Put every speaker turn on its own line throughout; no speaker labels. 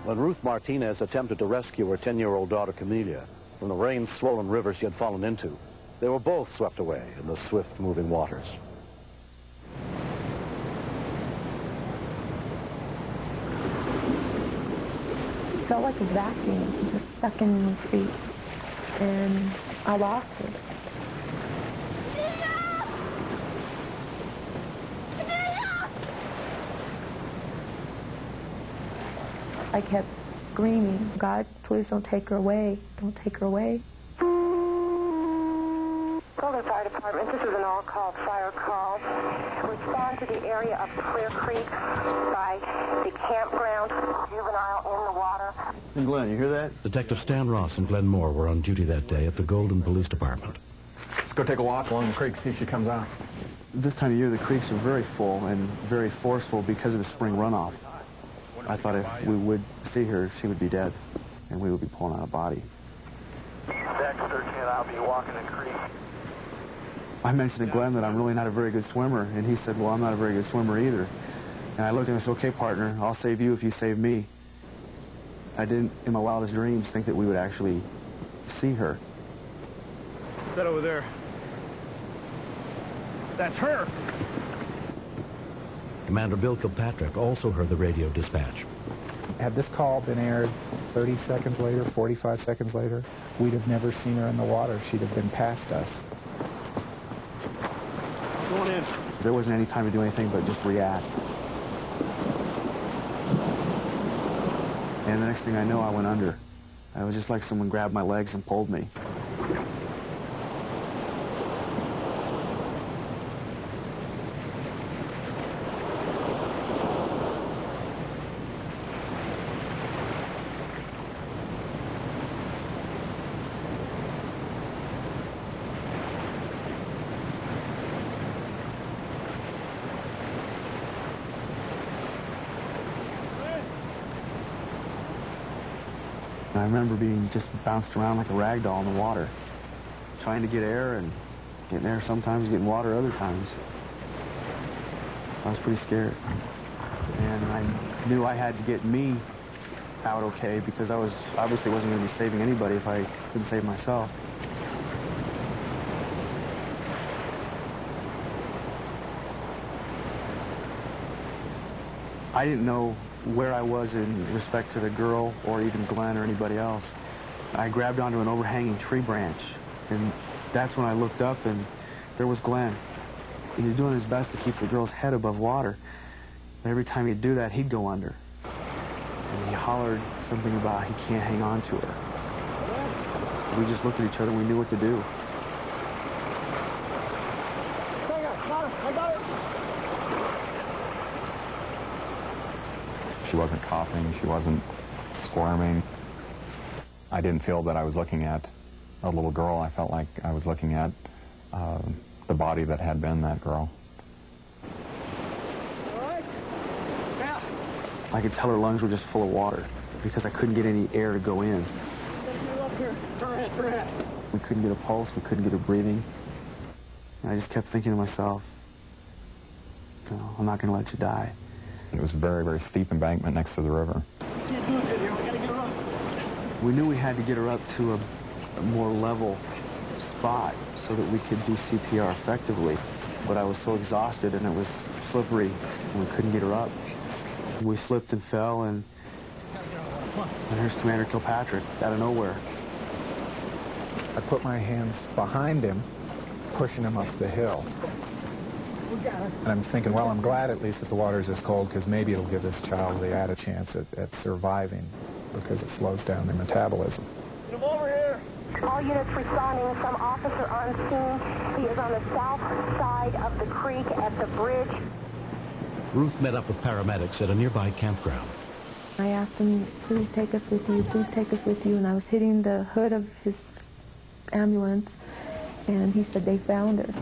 when Ruth Martinez attempted to rescue her 10-year-old daughter, Camelia, from the rain-swollen river she had fallen into, they were both swept away in the swift-moving waters.
It felt like a vacuum, just sucking my feet, and I lost it. I kept screaming, God, please don't take her away. Don't take her away.
Golden Fire Department, this is an all-call fire call. Respond to the area of Clear Creek by the campground, juvenile in the water.
Hey, Glenn, you hear that?
Detective Stan Ross and Glenn Moore were on duty that day at the Golden Police Department.
Let's go take a walk along the creek, see if she comes out.
This time of year, the creeks are very full and very forceful because of the spring runoff. I thought if we would see her, she would be dead, and we would be pulling out a body.
Dexter, and I'll be walking the creek.
I mentioned to Glenn that I'm really not a very good swimmer, and he said, well, I'm not a very good swimmer either. And I looked at him and said, okay, partner, I'll save you if you save me. I didn't, in my wildest dreams, think that we would actually see her.
What's that over there? That's her!
Commander Bill Kilpatrick also heard the radio dispatch.
Had this call been aired 30 seconds later, 45 seconds later, we'd have never seen her in the water. She'd have been past us.
Going in.
There wasn't any time to do anything but just react. And the next thing I know, I went under. It was just like someone grabbed my legs and pulled me. And I remember being just bounced around like a rag doll in the water, trying to get air and getting air sometimes, getting water other times. I was pretty scared. And I knew I had to get me out okay because I was obviously wasn't going to be saving anybody if I couldn't save myself. I didn't know where I was in respect to the girl or even Glenn or anybody else. I grabbed onto an overhanging tree branch, and that's when I looked up, and there was Glenn. He was doing his best to keep the girl's head above water. But every time he'd do that, he'd go under. And he hollered something about he can't hang on to her. We just looked at each other and we knew what to do.
She wasn't coughing, she wasn't squirming. I didn't feel that I was looking at a little girl. I felt like I was looking at the body that had been that girl.
I could tell her lungs were just full of water because I couldn't get any air to go in. We couldn't get a pulse, we couldn't get her breathing. And I just kept thinking to myself, no, I'm not going to let you die.
It was a very, very steep embankment next to the river.
We knew we had to get her up to a more level spot so that we could do CPR effectively. But I was so exhausted and it was slippery and we couldn't get her up. We slipped and fell, and here's Commander Kilpatrick out of nowhere.
I put my hands behind him, pushing him up the hill. And I'm thinking, well, I'm glad at least that the water's this cold because maybe it'll give this child the added chance at surviving because it slows down their metabolism.
Come over here.
All units responding, some officer on scene. He is on the south side of the creek at the bridge.
Ruth met up with paramedics at a nearby campground.
I asked him, please take us with you, please take us with you. And I was hitting the hood of his ambulance, and he said they found her.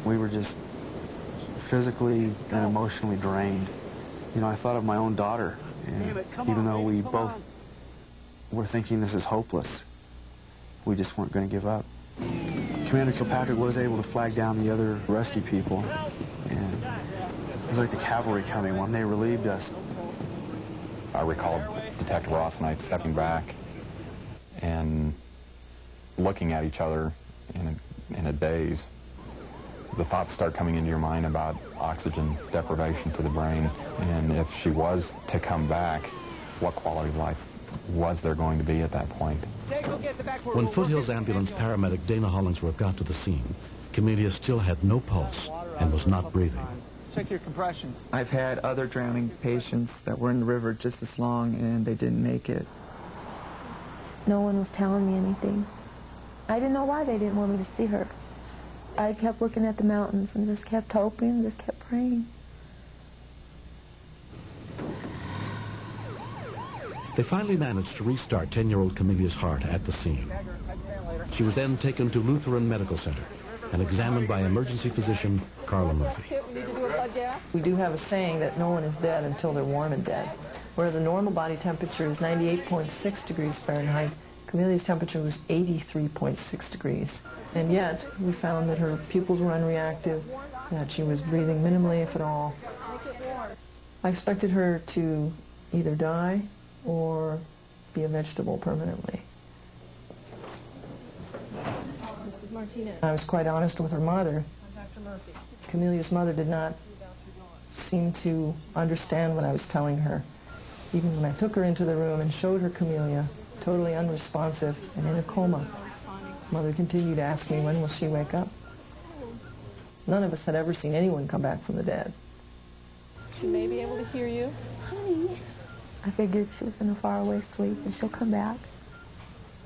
We were just physically and emotionally drained. You know, I thought of my own daughter, and even though we both were thinking this is hopeless, we just weren't going to give up. Commander Kilpatrick was able to flag down the other rescue people, and was like the cavalry coming when they relieved us.
I recall Detective Ross and I stepping back and looking at each other in a daze. The thoughts start coming into your mind about oxygen deprivation to the brain, and if she was to come back, what quality of life was there going to be at that point?
When Foothills ambulance paramedic Dana Hollingsworth got to the scene, Camellia still had no pulse and was not breathing.
Check your compressions.
I've had other drowning patients that were in the river just as long, and they didn't make it.
No one was telling me anything. I didn't know why they didn't want me to see her. I kept looking at the mountains and just kept hoping, just kept praying.
They finally managed to restart 10-year-old Camelia's heart at the scene. She was then taken to Lutheran Medical Center and examined by emergency physician Carla Murphy.
We do have a saying that no one is dead until they're warm and dead. Whereas a normal body temperature is 98.6 degrees Fahrenheit, Camelia's temperature was 83.6 degrees. And yet, we found that her pupils were unreactive, that she was breathing minimally, if at all. I expected her to either die or be a vegetable permanently.
Mrs. Martinez.
I was quite honest with her mother.
Dr. Murphy.
Camelia's mother did not seem to understand what I was telling her. Even when I took her into the room and showed her Camellia, totally unresponsive and in a coma, Mother continued to ask me, when will she wake up? None of us had ever seen anyone come back from the dead.
She may be able to hear you.
Honey. I figured she was in a faraway sleep and she'll come back.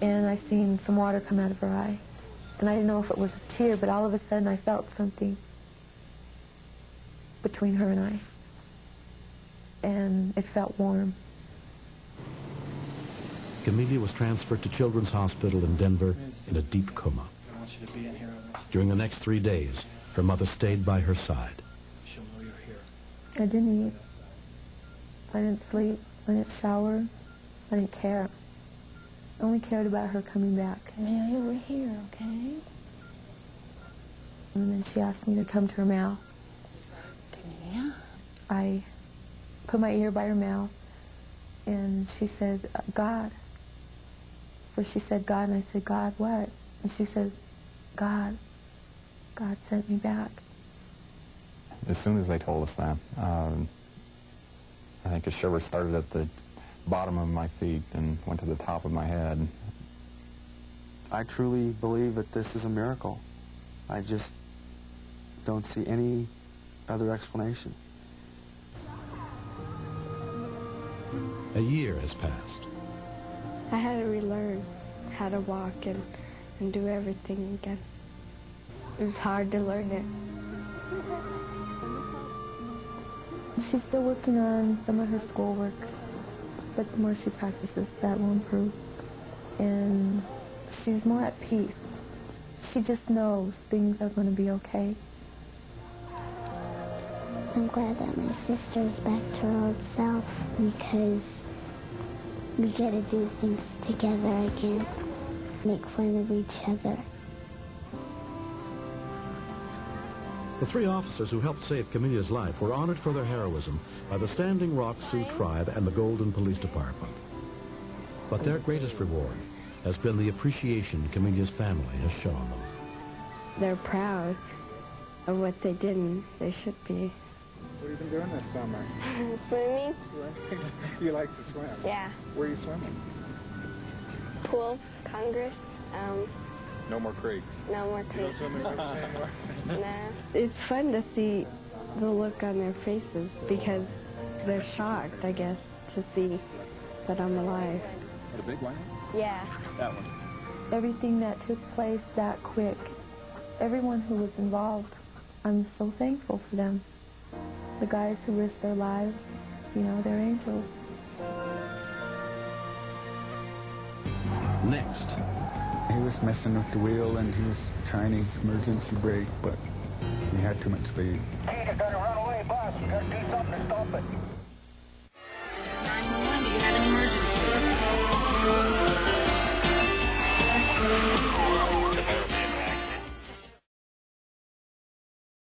And I seen some water come out of her eye. And I didn't know if it was a tear, but all of a sudden I felt something between her and I. And it felt warm.
Camellia was transferred to Children's Hospital in Denver in a deep coma. During the next 3 days, her mother stayed by her side.
I didn't eat. I didn't sleep. I didn't shower. I didn't care. I only cared about her coming back.
Camellia, we're here, okay?
And then she asked me to come to her mouth.
Camellia?
I put my ear by her mouth, and she said, God. First she said, God, and I said, God, what? And she said, God. God sent me back.
As soon as they told us that, I think a shiver started at the bottom of my feet and went to the top of my head.
I truly believe that this is a miracle. I just don't see any other explanation.
A year has passed.
I had to relearn how to walk and do everything again. It was hard to learn it.
She's still working on some of her schoolwork, but the more she practices, that will improve. And she's more at peace. She just knows things are going to be okay.
I'm glad that my sister is back to her old self because we get to do things together again, make fun of each other.
The 3 officers who helped save Camelia's life were honored for their heroism by the Standing Rock Sioux Tribe and the Golden Police Department. But their greatest reward has been the appreciation Camelia's family has shown them.
They're proud of what they did, and they should be.
What have you been doing this summer?
Swimming?
You like to swim?
Yeah.
Where are you swimming?
Pools, Congress,
No more creeks.
no more creeks.
You don't swim in creeks anymore?
Nah. It's fun to see the look on their faces because they're shocked, I guess, to see that I'm alive.
The big one?
Yeah.
That one.
Everything that took place that quick, everyone who was involved, I'm so thankful for them. The guys who risked their lives, you know, they're angels.
Next.
He was messing with the wheel and he was trying his emergency brake, but he had too much speed.
Hey, you got a runaway bus. You got to do something to stop it.
911, do you have an emergency?